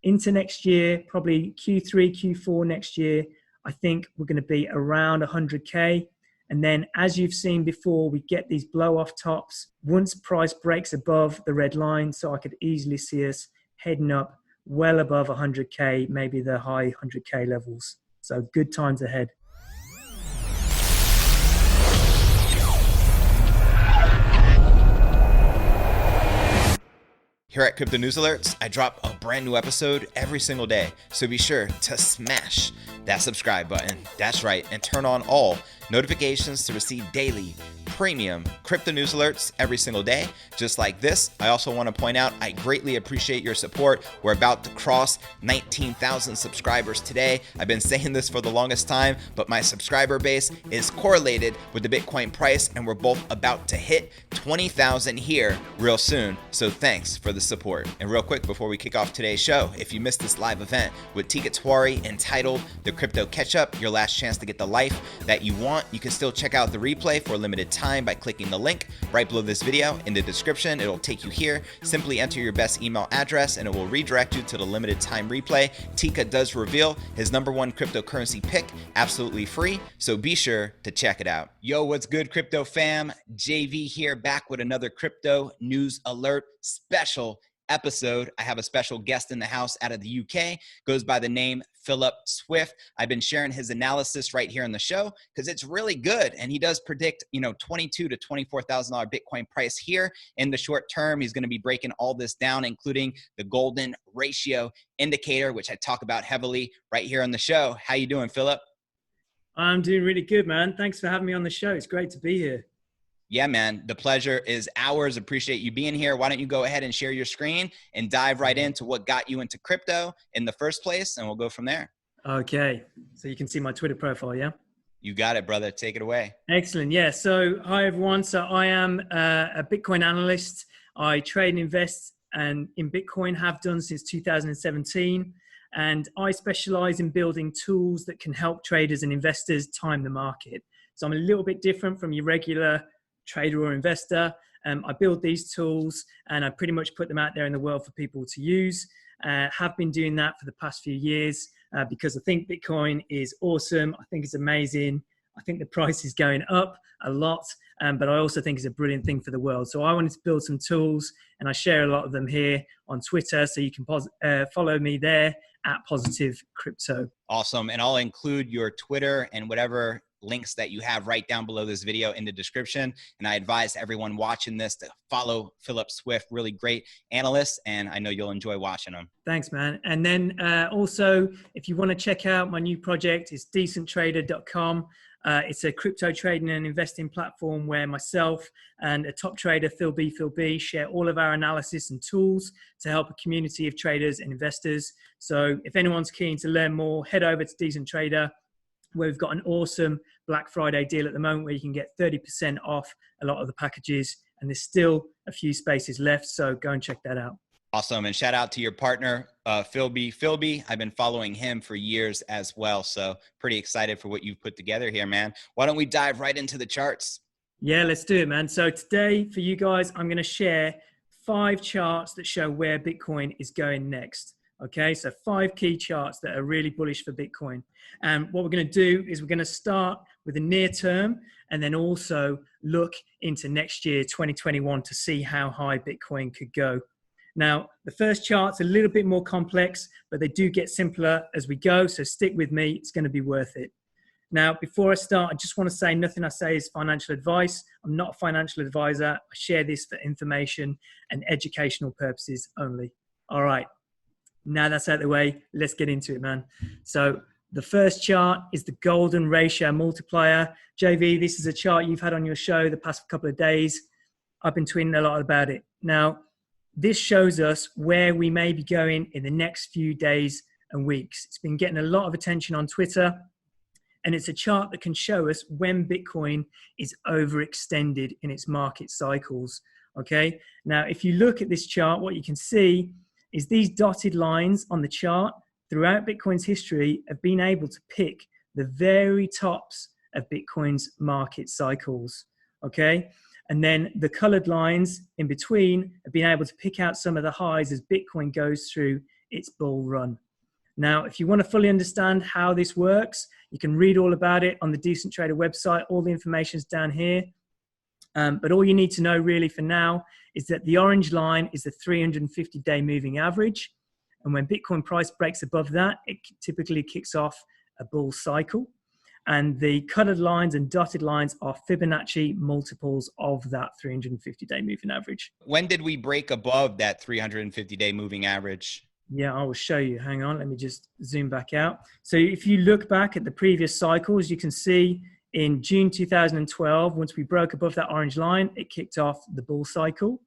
into next year, probably Q3, Q4 next year, I think we're going to be around 100K. And then as you've seen before, we get these blow off tops once price breaks above the red line. So I could easily see us heading up well above 100K, maybe the high 100K levels. So good times ahead. Here at Crypto News Alerts, I drop a brand new episode every single day. So be sure to smash that subscribe button. That's right. And turn on all notifications to receive daily premium crypto news alerts every single day, just like this. I also want to point out, I greatly appreciate your support. We're about to cross 19,000 subscribers today. I've been saying this for the longest time, but my subscriber base is correlated with the Bitcoin price, and we're both about to hit 20,000 here real soon. So thanks for the support. And real quick, before we kick off today's show, if you missed this live event with Tika Twari entitled The Crypto Catch-Up, your last chance to get the life that you want, you can still check out the replay for a limited time by clicking the link right below this video in the description. It'll take you here. Simply enter your best email address and it will redirect you to the limited time replay. Tika does reveal his #1 cryptocurrency pick absolutely free, so be sure to check it out. Yo, what's good, crypto fam? JV here, back with another crypto news alert special episode. I have a special guest in the house out of the UK, goes by the name Philip Swift. I've been sharing his analysis right here on the show because it's really good. And he does predict, $22,000 to $24,000 Bitcoin price here in the short term. He's going to be breaking all this down, including the golden ratio indicator, which I talk about heavily right here on the show. How you doing, Philip? I'm doing really good, man. Thanks for having me on the show. It's great to be here. Yeah, man, the pleasure is ours. Appreciate you being here. Why don't you go ahead and share your screen and dive right into what got you into crypto in the first place, and we'll go from there. Okay, so you can see my Twitter profile, yeah? You got it, brother. Take it away. Excellent. Yeah, so hi, everyone. So I am a Bitcoin analyst. I trade and invest in Bitcoin, have done since 2017. And I specialize in building tools that can help traders and investors time the market. So I'm a little bit different from your regular trader or investor. I build these tools and I pretty much put them out there in the world for people to use. Have been doing that for the past few years because I think Bitcoin is awesome. I think it's amazing. I think the price is going up a lot, but I also think it's a brilliant thing for the world. So I wanted to build some tools and I share a lot of them here on Twitter. So you can follow me there at Positive Crypto. Awesome. And I'll include your Twitter and whatever links that you have right down below this video in the description. And I advise everyone watching this to follow Philip Swift, really great analyst, and I know you'll enjoy watching him. Thanks, man. And then also, if you want to check out my new project, it's Decentrader.com. It's a crypto trading and investing platform where myself and a top trader, Phil B, share all of our analysis and tools to help a community of traders and investors. So if anyone's keen to learn more, head over to Decentrader, where we've got an awesome Black Friday deal at the moment where you can get 30% off a lot of the packages, and there's still a few spaces left, so go and check that out. Awesome. And shout out to your partner, Phil B. I've been following him for years as well, so pretty excited for what you've put together here, man. Why don't we dive right into the charts? Yeah, let's do it, man. So today for you guys, I'm going to share 5 charts that show where Bitcoin is going next. Okay, so 5 key charts that are really bullish for Bitcoin. And what we're going to do is we're going to start with the near term and then also look into next year, 2021, to see how high Bitcoin could go. Now, the first chart's a little bit more complex, but they do get simpler as we go. So stick with me. It's going to be worth it. Now, before I start, I just want to say nothing I say is financial advice. I'm not a financial advisor. I share this for information and educational purposes only. All right. Now that's out of the way, let's get into it, man. So the first chart is the golden ratio multiplier. JV, this is a chart you've had on your show the past couple of days. I've been tweeting a lot about it. Now, this shows us where we may be going in the next few days and weeks. It's been getting a lot of attention on Twitter, and it's a chart that can show us when Bitcoin is overextended in its market cycles, okay? Now, if you look at this chart, what you can see is these dotted lines on the chart throughout Bitcoin's history have been able to pick the very tops of Bitcoin's market cycles, okay? And then the colored lines in between have been able to pick out some of the highs as Bitcoin goes through its bull run. Now, if you want to fully understand how this works, you can read all about it on the Decentrader website. All the information is down here. But all you need to know really for now is that the orange line is the 350-day moving average. And when Bitcoin price breaks above that, it typically kicks off a bull cycle. And the colored lines and dotted lines are Fibonacci multiples of that 350-day moving average. When did we break above that 350-day moving average? Yeah, I will show you. Hang on, let me just zoom back out. So if you look back at the previous cycles, you can see in June 2012, once we broke above that orange line, it kicked off the bull cycle.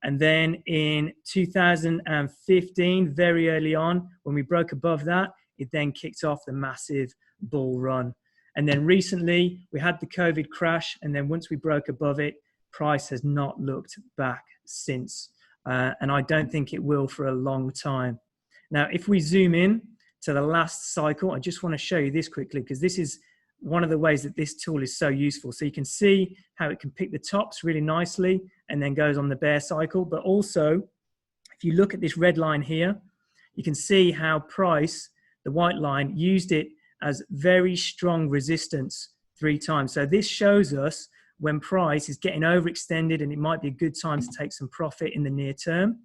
And then in 2015, very early on, when we broke above that, it then kicked off the massive bull run. And then recently, we had the COVID crash. And then once we broke above it, price has not looked back since. And I don't think it will for a long time. Now, if we zoom in to the last cycle, I just want to show you this quickly, because this is one of the ways that this tool is so useful. So you can see how it can pick the tops really nicely and then goes on the bear cycle. But also, if you look at this red line here, you can see how price, the white line, used it as very strong resistance 3 times. So this shows us when price is getting overextended and it might be a good time to take some profit in the near term.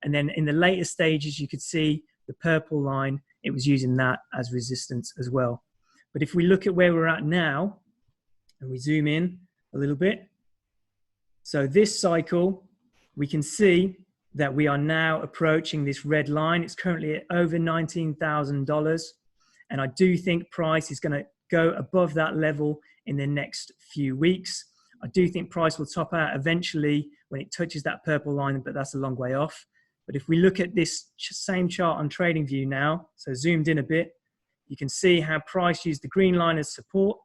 And then in the later stages, you could see the purple line, it was using that as resistance as well. But if we look at where we're at now, and we zoom in a little bit, so this cycle, we can see that we are now approaching this red line. It's currently at over $19,000. And I do think price is going to go above that level in the next few weeks. I do think price will top out eventually when it touches that purple line, but that's a long way off. But if we look at this same chart on TradingView now, so zoomed in a bit, you can see how price used the green line as support.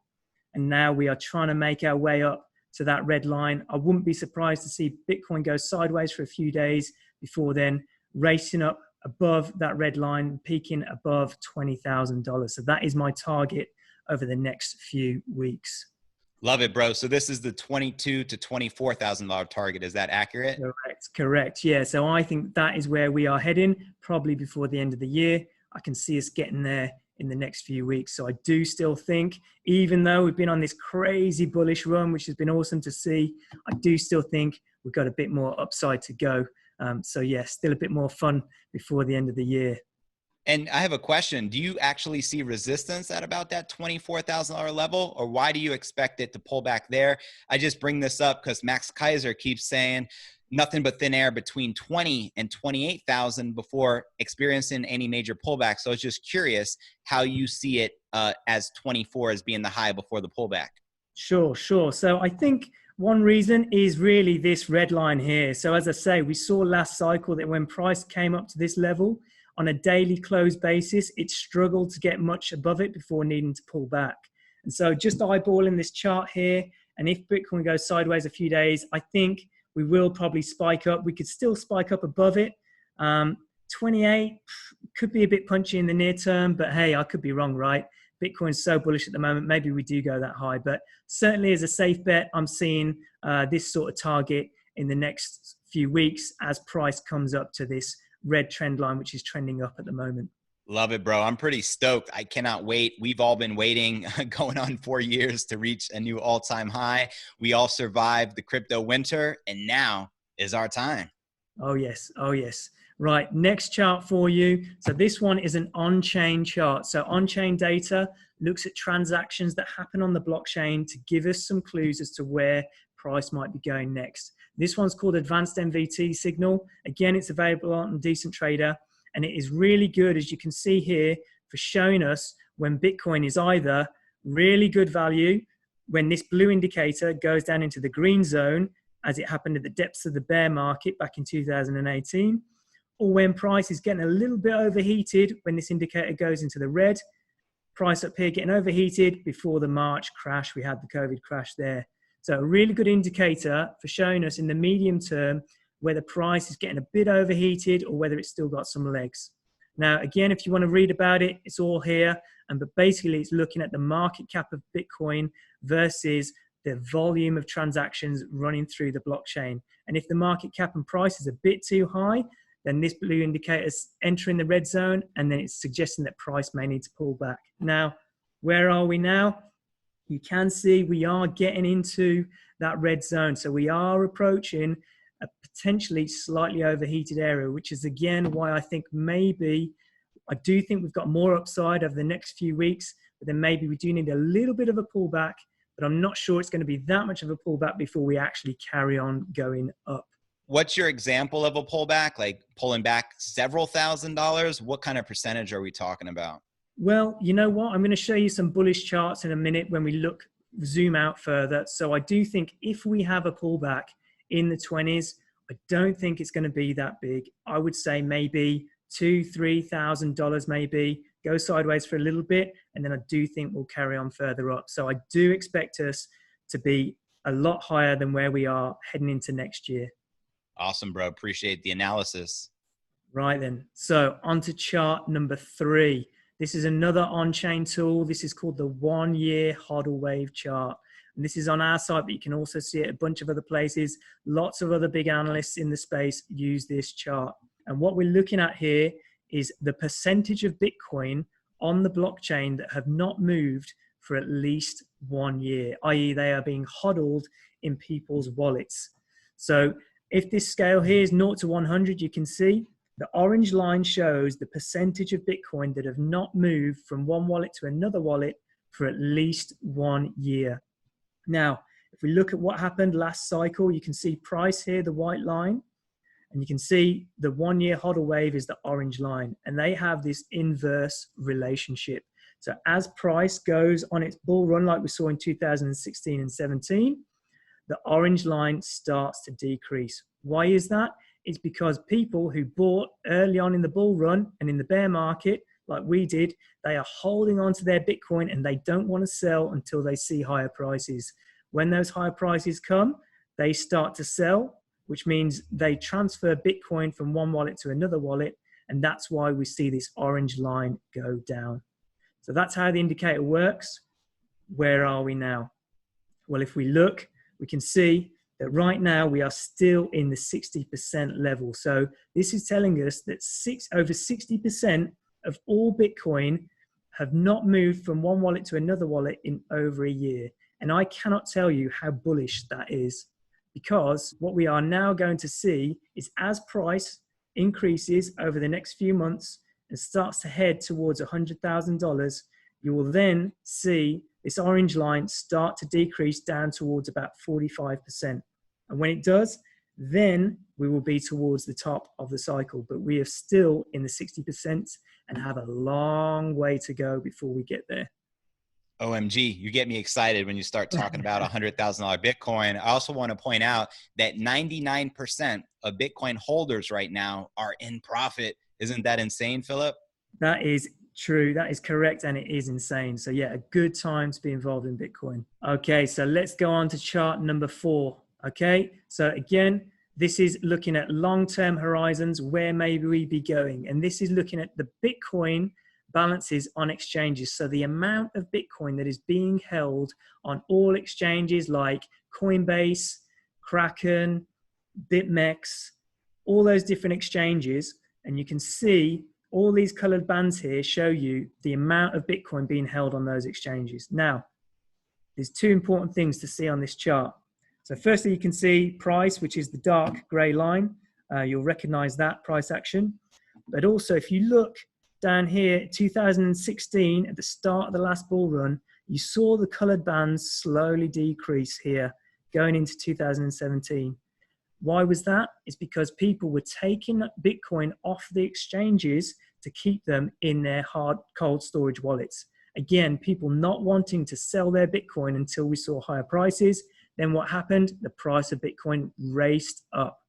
And now we are trying to make our way up to that red line. I wouldn't be surprised to see Bitcoin go sideways for a few days before then racing up above that red line, peaking above $20,000. So that is my target over the next few weeks. Love it, bro. So this is the $22,000 to $24,000 target. Is that accurate? Correct. Yeah. So I think that is where we are heading, probably before the end of the year. I can see us getting there in the next few weeks. So I do still think, even though we've been on this crazy bullish run, which has been awesome to see, I do still think we've got a bit more upside to go. So yeah, still a bit more fun before the end of the year. And I have a question. Do you actually see resistance at about that $24,000 level, or why do you expect it to pull back there? I just bring this up because Max Kaiser keeps saying nothing but thin air between 20 and 28,000 before experiencing any major pullback. So I was just curious how you see it as 24 as being the high before the pullback. Sure. So I think one reason is really this red line here. So as I say, we saw last cycle that when price came up to this level, on a daily close basis, it struggled to get much above it before needing to pull back. And so just eyeballing this chart here, and if Bitcoin goes sideways a few days, I think we will probably spike up. We could still spike up above it. 28 could be a bit punchy in the near term, but hey, I could be wrong, right? Bitcoin's so bullish at the moment, maybe we do go that high. But certainly as a safe bet, I'm seeing this sort of target in the next few weeks as price comes up to this red trend line, which is trending up at the moment. Love it, bro. I'm pretty stoked. I cannot wait. We've all been waiting, going on 4 years to reach a new all-time high. We all survived the crypto winter, and now is our time. Oh, yes. Right, next chart for you. So this one is an on-chain chart. So on-chain data looks at transactions that happen on the blockchain to give us some clues as to where price might be going next. This one's called Advanced MVT Signal. Again, it's available on Decentrader, and it is really good, as you can see here, for showing us when Bitcoin is either really good value, when this blue indicator goes down into the green zone, as it happened at the depths of the bear market back in 2018, or when price is getting a little bit overheated, when this indicator goes into the red, price up here getting overheated before the March crash. We had the COVID crash there. So a really good indicator for showing us in the medium term whether price is getting a bit overheated or whether it's still got some legs. Now, again, if you want to read about it, it's all here. But basically, it's looking at the market cap of Bitcoin versus the volume of transactions running through the blockchain. And if the market cap and price is a bit too high, then this blue indicator is entering the red zone, and then it's suggesting that price may need to pull back. Now, where are we now? You can see we are getting into that red zone. So we are approaching a potentially slightly overheated area, which is again why I think I do think we've got more upside over the next few weeks, but then maybe we do need a little bit of a pullback, but I'm not sure it's going to be that much of a pullback before we actually carry on going up. What's your example of a pullback? Like pulling back several $1,000s? What kind of percentage are we talking about? Well, you know what? I'm going to show you some bullish charts in a minute when we zoom out further. So I do think if we have a pullback in the 20s, I don't think it's going to be that big. I would say maybe $2,000-$3,000 maybe, go sideways for a little bit, and then I do think we'll carry on further up. So I do expect us to be a lot higher than where we are heading into next year. Awesome, bro. Appreciate the analysis. Right then. So on to chart number 3. This is another on-chain tool. This is called the 1-year hodl wave chart. And this is on our site, but you can also see it a bunch of other places. Lots of other big analysts in the space use this chart. And what we're looking at here is the percentage of Bitcoin on the blockchain that have not moved for at least 1 year, i.e. they are being hodled in people's wallets. So if this scale here is 0 to 100, you can see the orange line shows the percentage of Bitcoin that have not moved from one wallet to another wallet for at least 1 year. Now, if we look at what happened last cycle, you can see price here, the white line, and you can see the 1 year hodl wave is the orange line, and they have this inverse relationship. So as price goes on its bull run, like we saw in 2016 and 17, the orange line starts to decrease. Why is that? It's because people who bought early on in the bull run and in the bear market, like we did, they are holding on to their Bitcoin and they don't want to sell until they see higher prices. When those higher prices come, they start to sell, which means they transfer Bitcoin from one wallet to another wallet. And that's why we see this orange line go down. So that's how the indicator works. Where are we now? Well, if we look, we can see that right now we are still in the 60% level. So this is telling us that over 60% of all Bitcoin have not moved from one wallet to another wallet in over a year. And I cannot tell you how bullish that is, because what we are now going to see is as price increases over the next few months and starts to head towards $100,000, you will then see this orange line start to decrease down towards about 45%. And when it does, then we will be towards the top of the cycle. But we are still in the 60% and have a long way to go before we get there. OMG, you get me excited when you start talking about $100,000 Bitcoin. I also want to point out that 99% of Bitcoin holders right now are in profit. Isn't that insane, Philip? That is true. That is correct. And it is insane. So yeah, a good time to be involved in Bitcoin. Okay, so let's go on to chart number 4. Okay, so again, this is looking at long-term horizons. Where may we be going? And this is looking at the Bitcoin balances on exchanges. So the amount of Bitcoin that is being held on all exchanges like Coinbase, Kraken, BitMEX, all those different exchanges. And you can see all these colored bands here show you the amount of Bitcoin being held on those exchanges. Now, there's 2 important things to see on this chart. So firstly, you can see price, which is the dark gray line. You'll recognize that price action. But also, if you look down here, 2016, at the start of the last bull run, you saw the colored bands slowly decrease here going into 2017. Why was that? It's because people were taking Bitcoin off the exchanges to keep them in their hard cold storage wallets. Again, people not wanting to sell their Bitcoin until we saw higher prices. Then what happened? The price of Bitcoin raced up.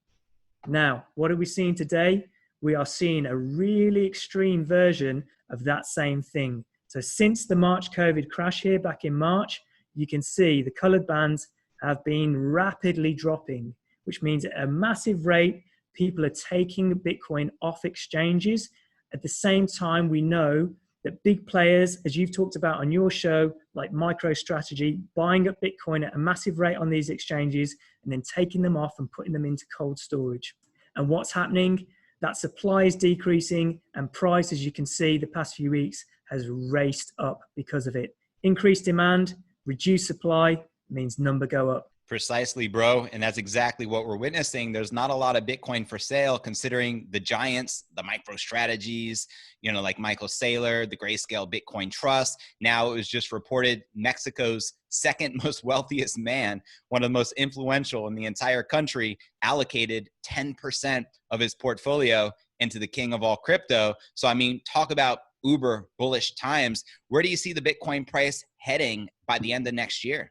Now, what are we seeing today? We are seeing a really extreme version of that same thing. So since the March COVID crash here back in March, you can see the colored bands have been rapidly dropping, which means at a massive rate, people are taking Bitcoin off exchanges. At the same time, we know that big players, as you've talked about on your show, like MicroStrategy, buying up Bitcoin at a massive rate on these exchanges and then taking them off and putting them into cold storage. And what's happening? that supply is decreasing, and price, as you can see, the past few weeks has raced up because of it. Increased demand, reduced supply means number go up. Precisely, bro. And that's exactly what we're witnessing. There's not a lot of Bitcoin for sale, considering the giants, the micro strategies, like Michael Saylor, the Grayscale Bitcoin Trust. Now it was just reported Mexico's second most wealthiest man, one of the most influential in the entire country, allocated 10% of his portfolio into the king of all crypto. So, talk about uber bullish times. Where do you see the Bitcoin price heading by the end of next year?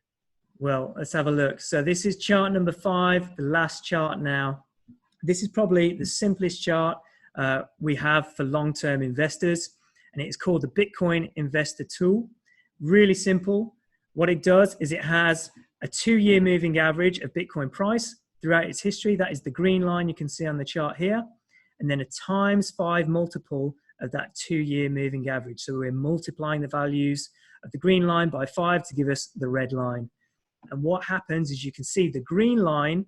Well, let's have a look. So this is chart number 5, the last chart now. This is probably the simplest chart we have for long-term investors, and it's called the Bitcoin Investor Tool. Really simple. What it does is it has a 2-year moving average of Bitcoin price throughout its history. That is the green line you can see on the chart here, and then a ×5 multiple of that 2-year moving average. So we're multiplying the values of the green line by 5 to give us the red line. And what happens is you can see the green line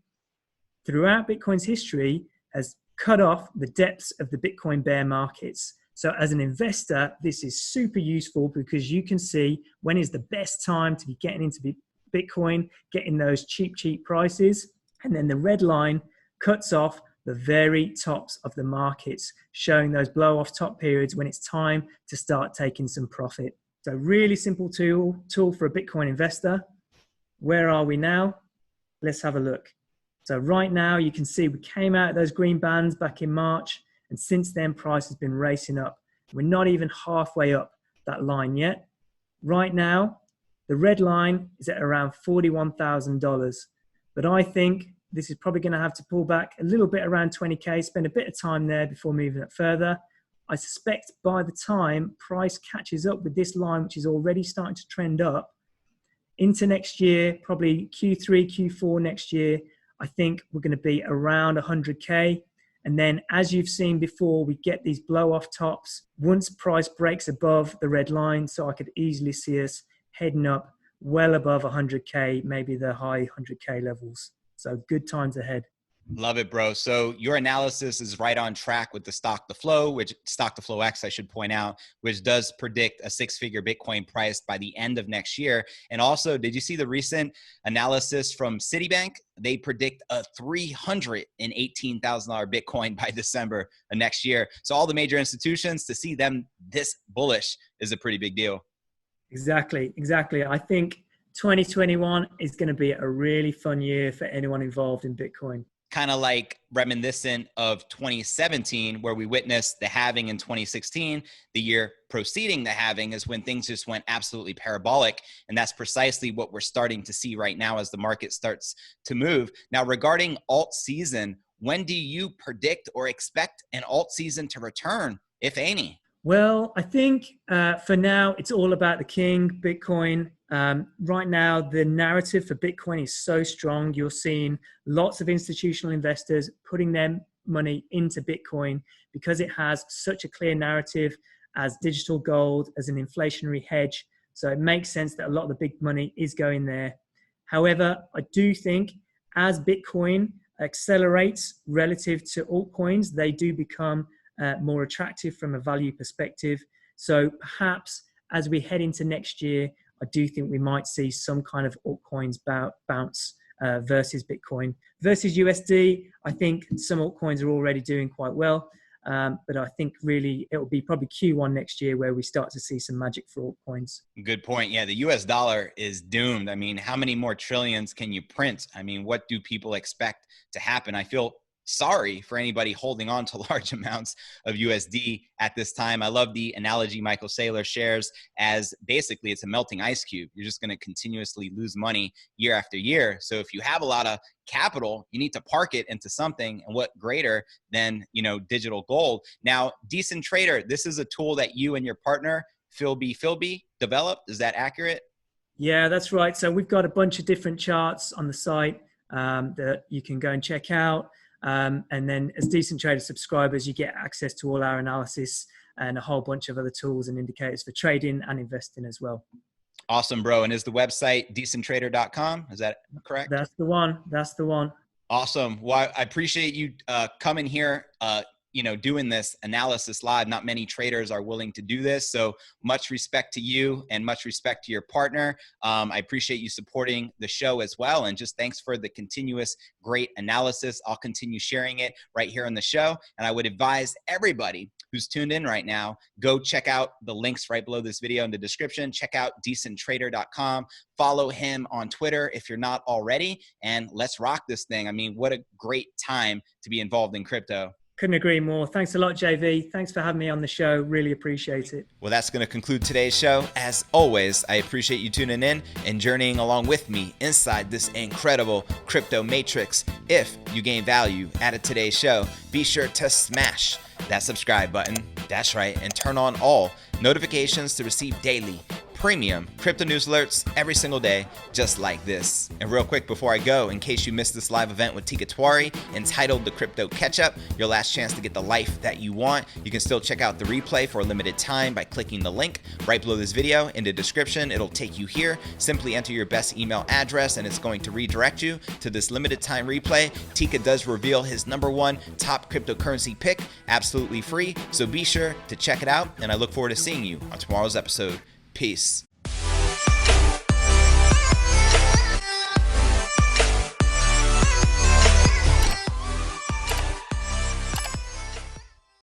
throughout Bitcoin's history has cut off the depths of the Bitcoin bear markets. So as an investor, this is super useful because you can see when is the best time to be getting into Bitcoin, getting those cheap prices. And then the red line cuts off the very tops of the markets, showing those blow off top periods when it's time to start taking some profit. So really simple tool for a Bitcoin investor. Where are we now? Let's have a look. So right now you can see we came out of those green bands back in March, and since then price has been racing up. We're not even halfway up that line yet. Right now, the red line is at around $41,000, but I think this is probably going to have to pull back a little bit around 20K, spend a bit of time there before moving it further. I suspect by the time price catches up with this line, which is already starting to trend up, into next year, probably Q3, Q4 next year, I think we're going to be around 100K. And then as you've seen before, we get these blow off tops once price breaks above the red line. So I could easily see us heading up well above 100K, maybe the high 100K levels. So good times ahead. Love it, bro. So your analysis is right on track with the stock to flow X, I should point out, which does predict a 6-figure Bitcoin price by the end of next year. And also, did you see the recent analysis from Citibank? They predict a $318,000 Bitcoin by December of next year. So all the major institutions, to see them this bullish is a pretty big deal. Exactly. I think 2021 is going to be a really fun year for anyone involved in Bitcoin. Kind of like reminiscent of 2017, where we witnessed the halving in 2016. The year preceding the halving is when things just went absolutely parabolic. And that's precisely what we're starting to see right now as the market starts to move. Now, regarding alt season, when do you predict or expect an alt season to return, if any? Well, I think for now, it's all about the king, Bitcoin. Right now, the narrative for Bitcoin is so strong. You're seeing lots of institutional investors putting their money into Bitcoin because it has such a clear narrative as digital gold, as an inflationary hedge. So it makes sense that a lot of the big money is going there. However, I do think as Bitcoin accelerates relative to altcoins, they do become more attractive from a value perspective. So perhaps as we head into next year, I do think we might see some kind of altcoins bounce versus Bitcoin. Versus USD, I think some altcoins are already doing quite well. But I think really it will be probably Q1 next year where we start to see some magic for altcoins. Good point. Yeah, the US dollar is doomed. How many more trillions can you print? What do people expect to happen? I feel sorry for anybody holding on to large amounts of USD at this time. I love the analogy Michael Saylor shares as basically it's a melting ice cube. You're just going to continuously lose money year after year. So if you have a lot of capital, you need to park it into something, and what greater than, digital gold. Now, Decentrader, this is a tool that you and your partner, Philby, developed. Is that accurate? Yeah, that's right. So we've got a bunch of different charts on the site that you can go and check out. And then as Decentrader subscribers, you get access to all our analysis and a whole bunch of other tools and indicators for trading and investing as well. Awesome, bro. And is the website decentrader.com? Is that correct? That's the one. Awesome. Well, I appreciate you coming here. doing this analysis live. Not many traders are willing to do this. So much respect to you and much respect to your partner. I appreciate you supporting the show as well. And just thanks for the continuous great analysis. I'll continue sharing it right here on the show. And I would advise everybody who's tuned in right now, go check out the links right below this video in the description. Check out Decentrader.com. Follow him on Twitter if you're not already. And let's rock this thing. I mean, what a great time to be involved in crypto. Couldn't agree more. Thanks a lot, JV. Thanks for having me on the show. Really appreciate it. Well, that's going to conclude today's show. As always, I appreciate you tuning in and journeying along with me inside this incredible crypto matrix. If you gain value out of today's show, be sure to smash that subscribe button. That's right. And turn on all notifications to receive daily premium crypto news alerts every single day, just like this. And real quick before I go, in case you missed this live event with Tika Twari entitled The Crypto Catch-Up, your last chance to get the life that you want, you can still check out the replay for a limited time by clicking the link right below this video in the description. It'll take you here. Simply enter your best email address and it's going to redirect you to this limited time replay. Tika does reveal his #1 top cryptocurrency pick absolutely free, so be sure to check it out, and I look forward to seeing you on tomorrow's episode. Peace.